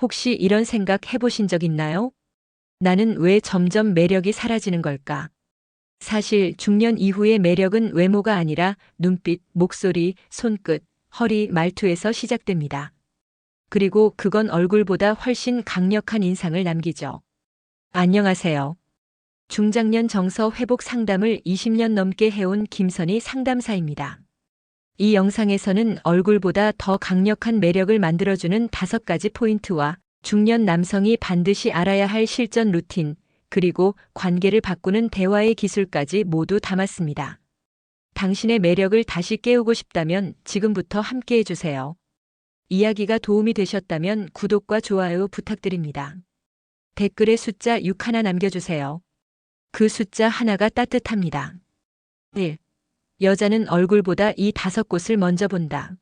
혹시 이런 생각 해보신 적 있나요? 나는 왜 점점 매력이 사라지는 걸까? 사실 중년 이후의 매력은 외모가 아니라 눈빛, 목소리, 손끝, 허리, 말투에서 시작됩니다. 그리고 그건 얼굴보다 훨씬 강력한 인상을 남기죠. 안녕하세요. 중장년 정서 회복 상담을 20년 넘게 해온 김선희 상담사입니다. 이 영상에서는 얼굴보다 더 강력한 매력을 만들어주는 5가지 포인트와 중년 남성이 반드시 알아야 할 실전 루틴, 그리고 관계를 바꾸는 대화의 기술까지 모두 담았습니다. 당신의 매력을 다시 깨우고 싶다면 지금부터 함께 해주세요. 이야기가 도움이 되셨다면 구독과 좋아요 부탁드립니다. 댓글에 숫자 6 하나 남겨주세요. 그 숫자 하나가 따뜻합니다. 1. 여자는 얼굴보다 이 5곳을 먼저 본다.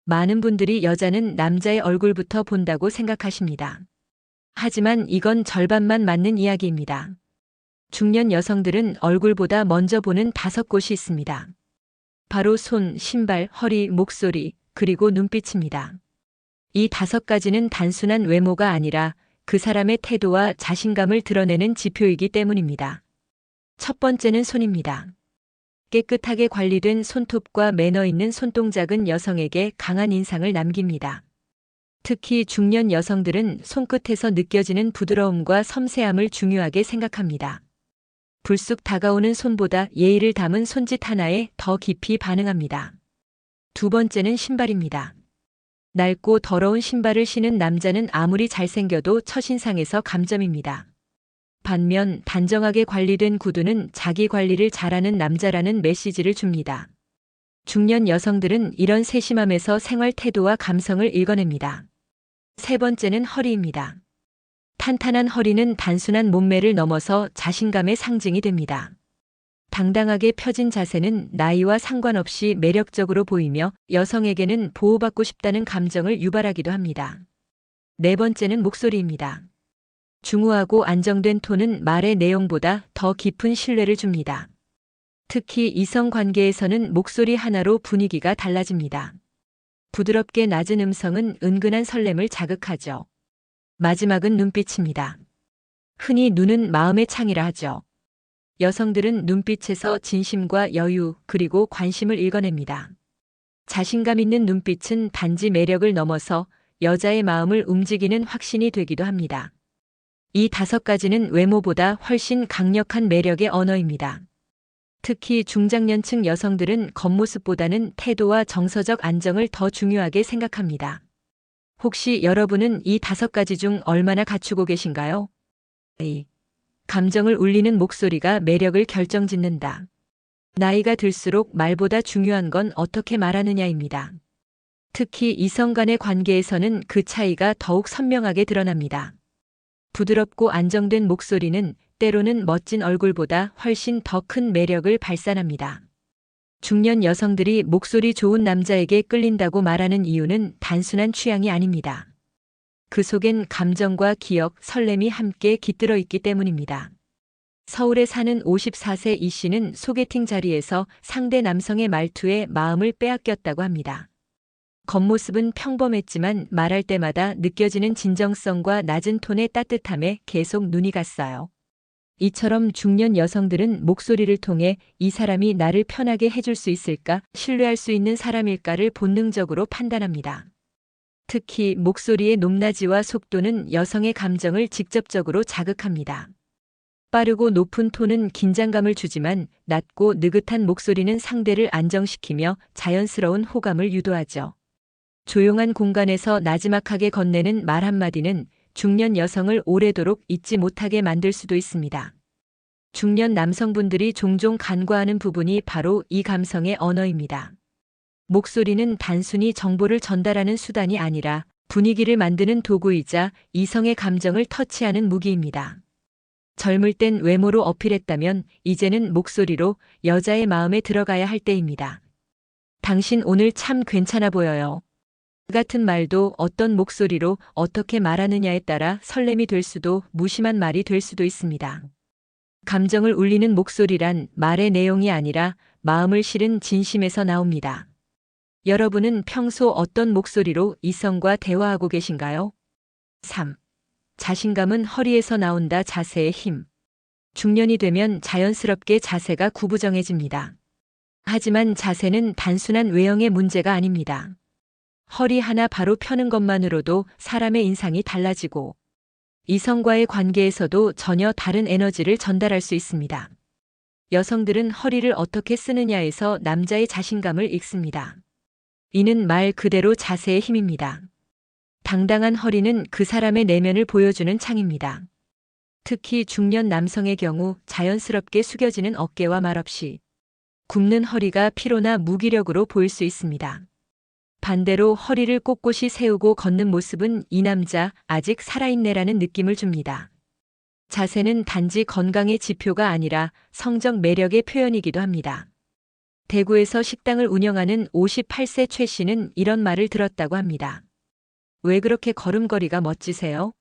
많은 분들이 여자는 남자의 얼굴부터 본다고 생각하십니다. 하지만 이건 절반만 맞는 이야기입니다. 중년 여성들은 얼굴보다 먼저 보는 5곳이 있습니다. 바로 손, 신발, 허리, 목소리, 그리고 눈빛입니다. 이 5가지는 단순한 외모가 아니라 그 사람의 태도와 자신감을 드러내는 지표이기 때문입니다. 첫 번째는 손입니다. 깨끗하게 관리된 손톱과 매너 있는 손동작은 여성에게 강한 인상을 남깁니다. 특히 중년 여성들은 손끝에서 느껴지는 부드러움과 섬세함을 중요하게 생각합니다. 불쑥 다가오는 손보다 예의를 담은 손짓 하나에 더 깊이 반응합니다. 두 번째는 신발입니다. 낡고 더러운 신발을 신은 남자는 아무리 잘생겨도 첫인상에서 감점입니다. 반면 단정하게 관리된 구두는 자기 관리를 잘하는 남자라는 메시지를 줍니다. 중년 여성들은 이런 세심함에서 생활 태도와 감성을 읽어냅니다. 세 번째는 허리입니다. 탄탄한 허리는 단순한 몸매를 넘어서 자신감의 상징이 됩니다. 당당하게 펴진 자세는 나이와 상관없이 매력적으로 보이며 여성에게는 보호받고 싶다는 감정을 유발하기도 합니다. 네 번째는 목소리입니다. 중후하고 안정된 톤은 말의 내용보다 더 깊은 신뢰를 줍니다. 특히 이성 관계에서는 목소리 하나로 분위기가 달라집니다. 부드럽게 낮은 음성은 은근한 설렘을 자극하죠. 마지막은 눈빛입니다. 흔히 눈은 마음의 창이라 하죠. 여성들은 눈빛에서 진심과 여유 그리고 관심을 읽어냅니다. 자신감 있는 눈빛은 단지 매력을 넘어서 여자의 마음을 움직이는 확신이 되기도 합니다. 이 5가지는 외모보다 훨씬 강력한 매력의 언어입니다. 특히 중장년층 여성들은 겉모습보다는 태도와 정서적 안정을 더 중요하게 생각합니다. 혹시 여러분은 이 5가지 중 얼마나 갖추고 계신가요? A. 감정을 울리는 목소리가 매력을 결정짓는다. 나이가 들수록 말보다 중요한 건 어떻게 말하느냐입니다. 특히 이성 간의 관계에서는 그 차이가 더욱 선명하게 드러납니다. 부드럽고 안정된 목소리는 때로는 멋진 얼굴보다 훨씬 더 큰 매력을 발산합니다. 중년 여성들이 목소리 좋은 남자에게 끌린다고 말하는 이유는 단순한 취향이 아닙니다. 그 속엔 감정과 기억, 설렘이 함께 깃들어 있기 때문입니다. 서울에 사는 54세 이 씨는 소개팅 자리에서 상대 남성의 말투에 마음을 빼앗겼다고 합니다. 겉모습은 평범했지만 말할 때마다 느껴지는 진정성과 낮은 톤의 따뜻함에 계속 눈이 갔어요. 이처럼 중년 여성들은 목소리를 통해 이 사람이 나를 편하게 해줄 수 있을까, 신뢰할 수 있는 사람일까를 본능적으로 판단합니다. 특히 목소리의 높낮이와 속도는 여성의 감정을 직접적으로 자극합니다. 빠르고 높은 톤은 긴장감을 주지만 낮고 느긋한 목소리는 상대를 안정시키며 자연스러운 호감을 유도하죠. 조용한 공간에서 나지막하게 건네는 말 한마디는 중년 여성을 오래도록 잊지 못하게 만들 수도 있습니다. 중년 남성분들이 종종 간과하는 부분이 바로 이 감성의 언어입니다. 목소리는 단순히 정보를 전달하는 수단이 아니라 분위기를 만드는 도구이자 이성의 감정을 터치하는 무기입니다. 젊을 땐 외모로 어필했다면 이제는 목소리로 여자의 마음에 들어가야 할 때입니다. 당신 오늘 참 괜찮아 보여요. 같은 말도 어떤 목소리로 어떻게 말하느냐에 따라 설렘이 될 수도 무심한 말이 될 수도 있습니다. 감정을 울리는 목소리란 말의 내용이 아니라 마음을 실은 진심에서 나옵니다. 여러분은 평소 어떤 목소리로 이성과 대화하고 계신가요? 3. 자신감은 허리에서 나온다. 자세의 힘. 중년이 되면 자연스럽게 자세가 구부정해집니다. 하지만 자세는 단순한 외형의 문제가 아닙니다. 허리 하나 바로 펴는 것만으로도 사람의 인상이 달라지고 이성과의 관계에서도 전혀 다른 에너지를 전달할 수 있습니다. 여성들은 허리를 어떻게 쓰느냐에서 남자의 자신감을 읽습니다. 이는 말 그대로 자세의 힘입니다. 당당한 허리는 그 사람의 내면을 보여주는 창입니다. 특히 중년 남성의 경우 자연스럽게 숙여지는 어깨와 말없이 굽는 허리가 피로나 무기력으로 보일 수 있습니다. 반대로 허리를 꼿꼿이 세우고 걷는 모습은 이 남자 아직 살아있네라는 느낌을 줍니다. 자세는 단지 건강의 지표가 아니라 성적 매력의 표현이기도 합니다. 대구에서 식당을 운영하는 58세 최 씨는 이런 말을 들었다고 합니다. 왜 그렇게 걸음걸이가 멋지세요?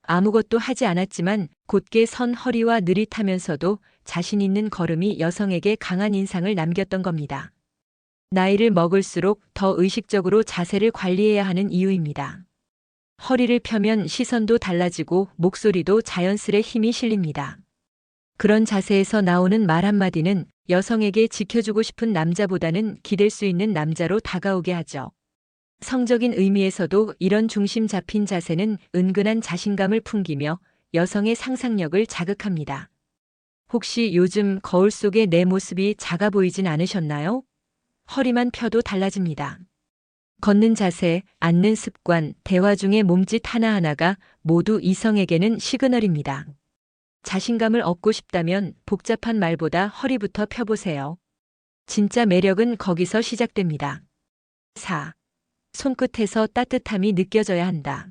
아무것도 하지 않았지만 곧게 선 허리와 느릿하면서도 자신 있는 걸음이 여성에게 강한 인상을 남겼던 겁니다. 나이를 먹을수록 더 의식적으로 자세를 관리해야 하는 이유입니다. 허리를 펴면 시선도 달라지고 목소리도 자연스레 힘이 실립니다. 그런 자세에서 나오는 말 한마디는 여성에게 지켜주고 싶은 남자보다는 기댈 수 있는 남자로 다가오게 하죠. 성적인 의미에서도 이런 중심 잡힌 자세는 은근한 자신감을 풍기며 여성의 상상력을 자극합니다. 혹시 요즘 거울 속의 내 모습이 작아 보이진 않으셨나요? 허리만 펴도 달라집니다. 걷는 자세, 앉는 습관, 대화 중의 몸짓 하나하나가 모두 이성에게는 시그널입니다. 자신감을 얻고 싶다면 복잡한 말보다 허리부터 펴보세요. 진짜 매력은 거기서 시작됩니다. 4. 손끝에서 따뜻함이 느껴져야 한다.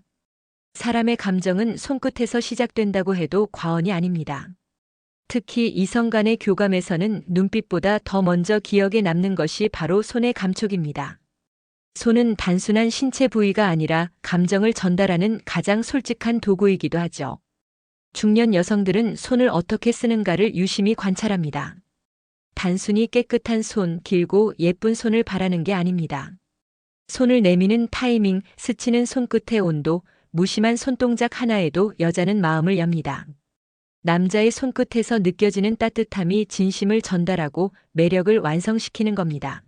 사람의 감정은 손끝에서 시작된다고 해도 과언이 아닙니다. 특히 이성 간의 교감에서는 눈빛보다 더 먼저 기억에 남는 것이 바로 손의 감촉입니다. 손은 단순한 신체 부위가 아니라 감정을 전달하는 가장 솔직한 도구이기도 하죠. 중년 여성들은 손을 어떻게 쓰는가를 유심히 관찰합니다. 단순히 깨끗한 손, 길고 예쁜 손을 바라는 게 아닙니다. 손을 내미는 타이밍, 스치는 손끝의 온도, 무심한 손동작 하나에도 여자는 마음을 엽니다. 남자의 손끝에서 느껴지는 따뜻함이 진심을 전달하고 매력을 완성시키는 겁니다.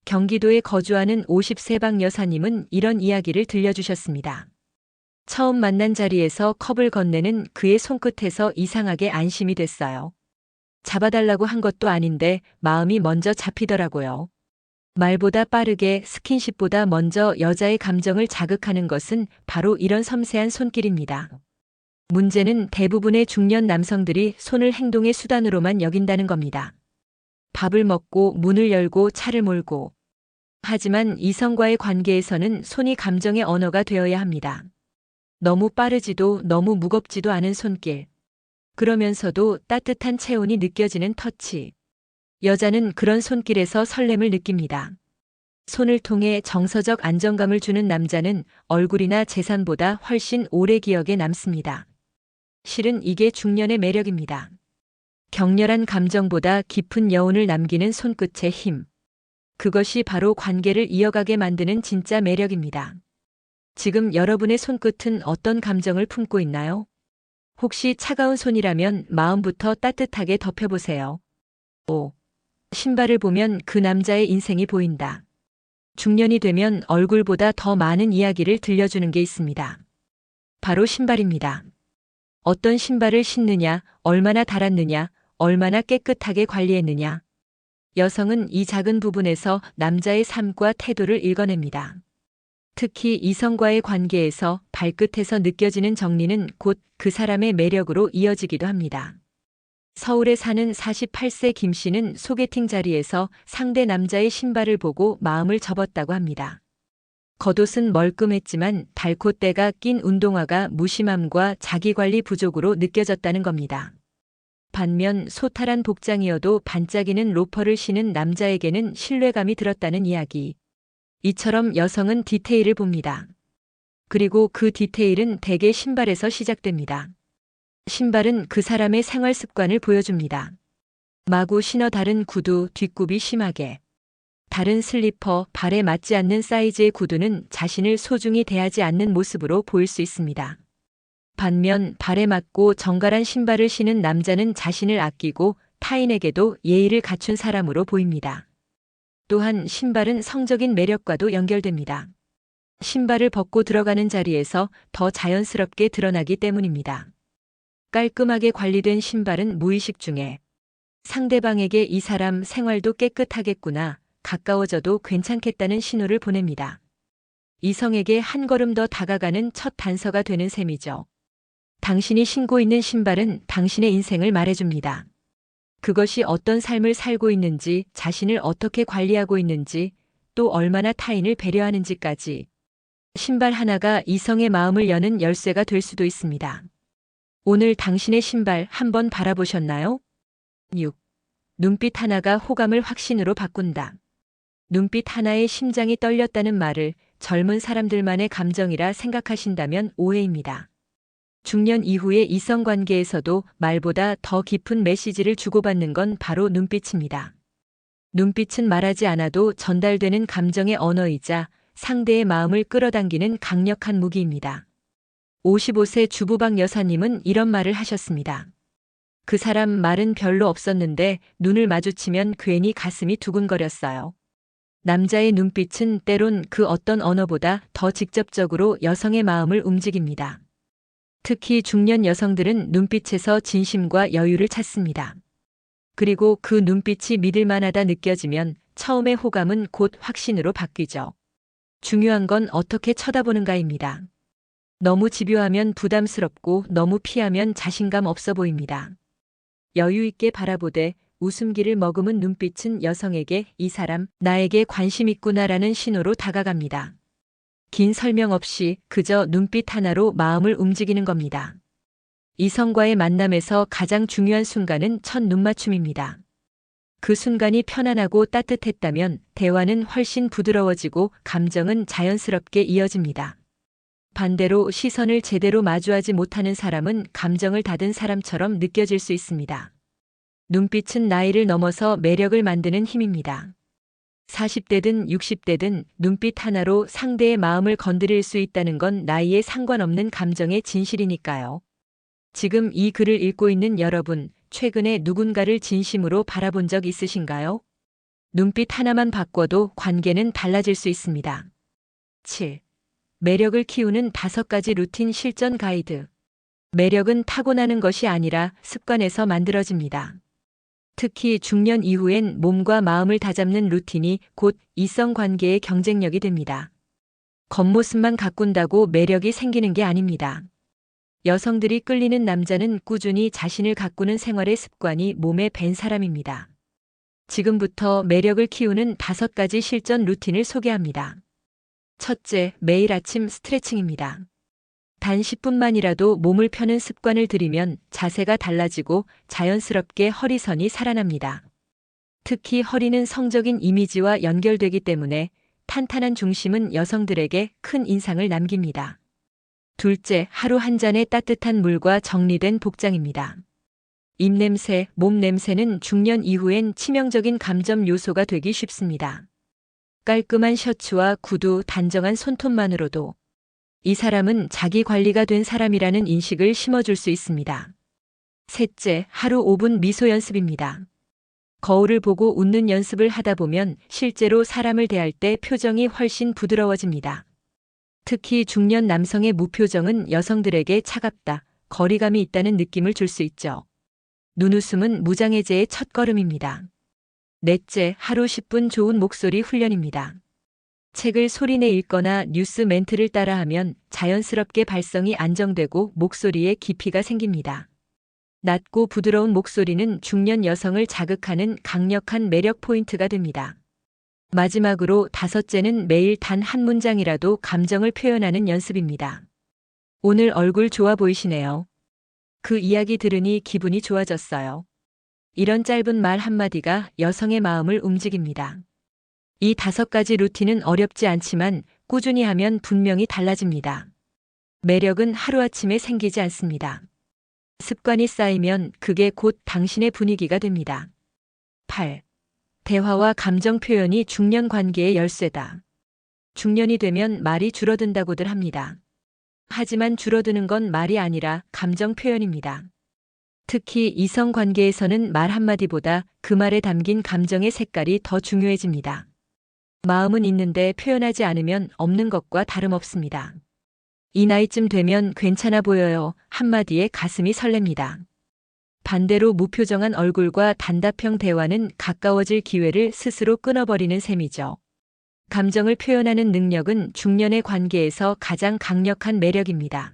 경기도에 거주하는 50세 박 여사님은 이런 이야기를 들려주셨습니다. 처음 만난 자리에서 컵을 건네는 그의 손끝에서 이상하게 안심이 됐어요. 잡아달라고 한 것도 아닌데 마음이 먼저 잡히더라고요. 말보다 빠르게 스킨십보다 먼저 여자의 감정을 자극하는 것은 바로 이런 섬세한 손길입니다. 문제는 대부분의 중년 남성들이 손을 행동의 수단으로만 여긴다는 겁니다. 밥을 먹고 문을 열고 차를 몰고. 하지만 이성과의 관계에서는 손이 감정의 언어가 되어야 합니다. 너무 빠르지도 너무 무겁지도 않은 손길. 그러면서도 따뜻한 체온이 느껴지는 터치. 여자는 그런 손길에서 설렘을 느낍니다. 손을 통해 정서적 안정감을 주는 남자는 얼굴이나 재산보다 훨씬 오래 기억에 남습니다. 실은 이게 중년의 매력입니다. 격렬한 감정보다 깊은 여운을 남기는 손끝의 힘. 그것이 바로 관계를 이어가게 만드는 진짜 매력입니다. 지금 여러분의 손끝은 어떤 감정을 품고 있나요? 혹시 차가운 손이라면 마음부터 따뜻하게 덮여보세요. 5. 신발을 보면 그 남자의 인생이 보인다. 중년이 되면 얼굴보다 더 많은 이야기를 들려주는 게 있습니다. 바로 신발입니다. 어떤 신발을 신느냐, 얼마나 달았느냐, 얼마나 깨끗하게 관리했느냐. 여성은 이 작은 부분에서 남자의 삶과 태도를 읽어냅니다. 특히 이성과의 관계에서 발끝에서 느껴지는 정리는 곧 그 사람의 매력으로 이어지기도 합니다. 서울에 사는 48세 김 씨는 소개팅 자리에서 상대 남자의 신발을 보고 마음을 접었다고 합니다. 겉옷은 멀끔했지만 발코대가 낀 운동화가 무심함과 자기관리 부족으로 느껴졌다는 겁니다. 반면 소탈한 복장이어도 반짝이는 로퍼를 신은 남자에게는 신뢰감이 들었다는 이야기. 이처럼 여성은 디테일을 봅니다. 그리고 그 디테일은 대개 신발에서 시작됩니다. 신발은 그 사람의 생활 습관을 보여줍니다. 마구 신어 다른 구두, 뒷굽이 심하게. 다른 슬리퍼, 발에 맞지 않는 사이즈의 구두는 자신을 소중히 대하지 않는 모습으로 보일 수 있습니다. 반면 발에 맞고 정갈한 신발을 신은 남자는 자신을 아끼고 타인에게도 예의를 갖춘 사람으로 보입니다. 또한 신발은 성적인 매력과도 연결됩니다. 신발을 벗고 들어가는 자리에서 더 자연스럽게 드러나기 때문입니다. 깔끔하게 관리된 신발은 무의식 중에 상대방에게 이 사람 생활도 깨끗하겠구나, 가까워져도 괜찮겠다는 신호를 보냅니다. 이성에게 한 걸음 더 다가가는 첫 단서가 되는 셈이죠. 당신이 신고 있는 신발은 당신의 인생을 말해줍니다. 그것이 어떤 삶을 살고 있는지, 자신을 어떻게 관리하고 있는지, 또 얼마나 타인을 배려하는지까지. 신발 하나가 이성의 마음을 여는 열쇠가 될 수도 있습니다. 오늘 당신의 신발 한번 바라보셨나요? 6. 눈빛 하나가 호감을 확신으로 바꾼다. 눈빛 하나에 심장이 떨렸다는 말을 젊은 사람들만의 감정이라 생각하신다면 오해입니다. 중년 이후의 이성관계에서도 말보다 더 깊은 메시지를 주고받는 건 바로 눈빛입니다. 눈빛은 말하지 않아도 전달되는 감정의 언어이자 상대의 마음을 끌어당기는 강력한 무기입니다. 55세 주부박 여사님은 이런 말을 하셨습니다. 그 사람 말은 별로 없었는데 눈을 마주치면 괜히 가슴이 두근거렸어요. 남자의 눈빛은 때론 그 어떤 언어보다 더 직접적으로 여성의 마음을 움직입니다. 특히 중년 여성들은 눈빛에서 진심과 여유를 찾습니다. 그리고 그 눈빛이 믿을만하다 느껴지면 처음의 호감은 곧 확신으로 바뀌죠. 중요한 건 어떻게 쳐다보는가입니다. 너무 집요하면 부담스럽고 너무 피하면 자신감 없어 보입니다. 여유 있게 바라보되 웃음기를 머금은 눈빛은 여성에게 이 사람 나에게 관심 있구나라는 신호로 다가갑니다. 긴 설명 없이 그저 눈빛 하나로 마음을 움직이는 겁니다. 이성과의 만남에서 가장 중요한 순간은 첫 눈맞춤입니다. 그 순간이 편안하고 따뜻했다면 대화는 훨씬 부드러워지고 감정은 자연스럽게 이어집니다. 반대로 시선을 제대로 마주하지 못하는 사람은 감정을 닫은 사람처럼 느껴질 수 있습니다. 눈빛은 나이를 넘어서 매력을 만드는 힘입니다. 40대든 60대든 눈빛 하나로 상대의 마음을 건드릴 수 있다는 건 나이에 상관없는 감정의 진실이니까요. 지금 이 글을 읽고 있는 여러분, 최근에 누군가를 진심으로 바라본 적 있으신가요? 눈빛 하나만 바꿔도 관계는 달라질 수 있습니다. 7. 매력을 키우는 5가지 루틴 실전 가이드. 매력은 타고나는 것이 아니라 습관에서 만들어집니다. 특히 중년 이후엔 몸과 마음을 다잡는 루틴이 곧 이성관계의 경쟁력이 됩니다. 겉모습만 가꾼다고 매력이 생기는 게 아닙니다. 여성들이 끌리는 남자는 꾸준히 자신을 가꾸는 생활의 습관이 몸에 밴 사람입니다. 지금부터 매력을 키우는 5가지 실전 루틴을 소개합니다. 첫째, 매일 아침 스트레칭입니다. 단 10분만이라도 몸을 펴는 습관을 들이면 자세가 달라지고 자연스럽게 허리선이 살아납니다. 특히 허리는 성적인 이미지와 연결되기 때문에 탄탄한 중심은 여성들에게 큰 인상을 남깁니다. 둘째, 하루 한 잔의 따뜻한 물과 정리된 복장입니다. 입냄새, 몸 냄새는 중년 이후엔 치명적인 감점 요소가 되기 쉽습니다. 깔끔한 셔츠와 구두, 단정한 손톱만으로도 이 사람은 자기 관리가 된 사람이라는 인식을 심어줄 수 있습니다. 셋째, 하루 5분 미소 연습입니다. 거울을 보고 웃는 연습을 하다 보면 실제로 사람을 대할 때 표정이 훨씬 부드러워집니다. 특히 중년 남성의 무표정은 여성들에게 차갑다, 거리감이 있다는 느낌을 줄 수 있죠. 눈웃음은 무장해제의 첫걸음입니다. 넷째, 하루 10분 좋은 목소리 훈련입니다. 책을 소리내 읽거나 뉴스 멘트를 따라하면 자연스럽게 발성이 안정되고 목소리에 깊이가 생깁니다. 낮고 부드러운 목소리는 중년 여성을 자극하는 강력한 매력 포인트가 됩니다. 마지막으로 5째는 매일 단 한 문장이라도 감정을 표현하는 연습입니다. 오늘 얼굴 좋아 보이시네요. 그 이야기 들으니 기분이 좋아졌어요. 이런 짧은 말 한마디가 여성의 마음을 움직입니다. 이 5가지 루틴은 어렵지 않지만 꾸준히 하면 분명히 달라집니다. 매력은 하루아침에 생기지 않습니다. 습관이 쌓이면 그게 곧 당신의 분위기가 됩니다. 8. 대화와 감정 표현이 중년 관계의 열쇠다. 중년이 되면 말이 줄어든다고들 합니다. 하지만 줄어드는 건 말이 아니라 감정 표현입니다. 특히 이성 관계에서는 말 한마디보다 그 말에 담긴 감정의 색깔이 더 중요해집니다. 마음은 있는데 표현하지 않으면 없는 것과 다름없습니다. 이 나이쯤 되면 괜찮아 보여요. 한마디에 가슴이 설렙니다. 반대로 무표정한 얼굴과 단답형 대화는 가까워질 기회를 스스로 끊어버리는 셈이죠. 감정을 표현하는 능력은 중년의 관계에서 가장 강력한 매력입니다.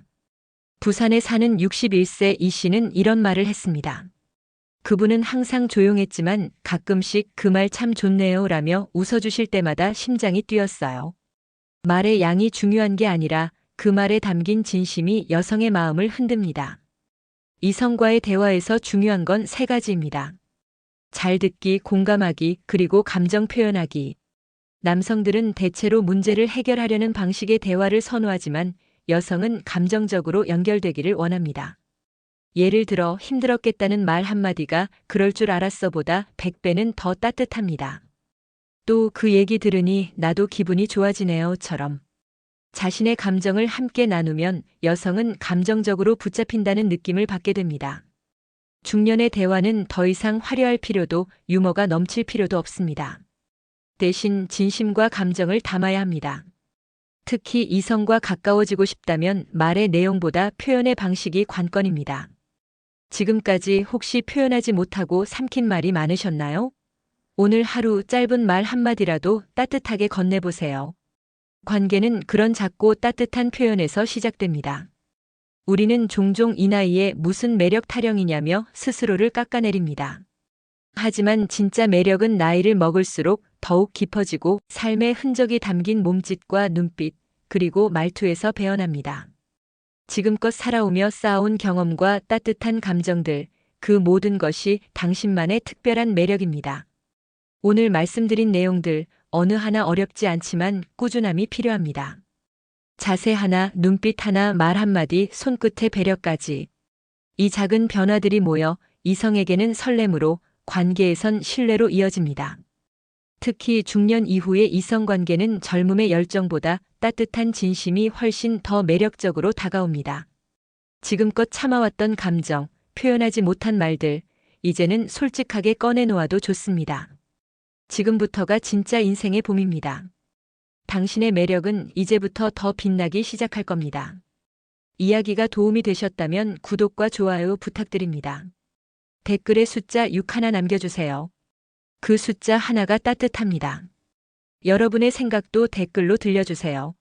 부산에 사는 61세 이 씨는 이런 말을 했습니다. 그분은 항상 조용했지만 가끔씩 그 말 참 좋네요 라며 웃어주실 때마다 심장이 뛰었어요. 말의 양이 중요한 게 아니라 그 말에 담긴 진심이 여성의 마음을 흔듭니다. 이성과의 대화에서 중요한 건 세 가지입니다. 잘 듣기, 공감하기, 그리고 감정 표현하기. 남성들은 대체로 문제를 해결하려는 방식의 대화를 선호하지만 여성은 감정적으로 연결되기를 원합니다. 예를 들어 힘들었겠다는 말 한마디가 그럴 줄 알았어 보다 100배는 더 따뜻합니다. 또 그 얘기 들으니 나도 기분이 좋아지네요처럼. 자신의 감정을 함께 나누면 여성은 감정적으로 붙잡힌다는 느낌을 받게 됩니다. 중년의 대화는 더 이상 화려할 필요도 유머가 넘칠 필요도 없습니다. 대신 진심과 감정을 담아야 합니다. 특히 이성과 가까워지고 싶다면 말의 내용보다 표현의 방식이 관건입니다. 지금까지 혹시 표현하지 못하고 삼킨 말이 많으셨나요? 오늘 하루 짧은 말 한마디라도 따뜻하게 건네보세요. 관계는 그런 작고 따뜻한 표현에서 시작됩니다. 우리는 종종 이 나이에 무슨 매력 타령이냐며 스스로를 깎아내립니다. 하지만 진짜 매력은 나이를 먹을수록 더욱 깊어지고 삶의 흔적이 담긴 몸짓과 눈빛, 그리고 말투에서 배어납니다. 지금껏 살아오며 쌓아온 경험과 따뜻한 감정들, 그 모든 것이 당신만의 특별한 매력입니다. 오늘 말씀드린 내용들, 어느 하나 어렵지 않지만 꾸준함이 필요합니다. 자세 하나, 눈빛 하나, 말 한마디, 손끝의 배려까지. 이 작은 변화들이 모여 이성에게는 설렘으로, 관계에선 신뢰로 이어집니다. 특히 중년 이후의 이성관계는 젊음의 열정보다 따뜻한 진심이 훨씬 더 매력적으로 다가옵니다. 지금껏 참아왔던 감정, 표현하지 못한 말들, 이제는 솔직하게 꺼내놓아도 좋습니다. 지금부터가 진짜 인생의 봄입니다. 당신의 매력은 이제부터 더 빛나기 시작할 겁니다. 이야기가 도움이 되셨다면 구독과 좋아요 부탁드립니다. 댓글에 숫자 6 하나 남겨주세요. 그 숫자 하나가 따뜻합니다. 여러분의 생각도 댓글로 들려주세요.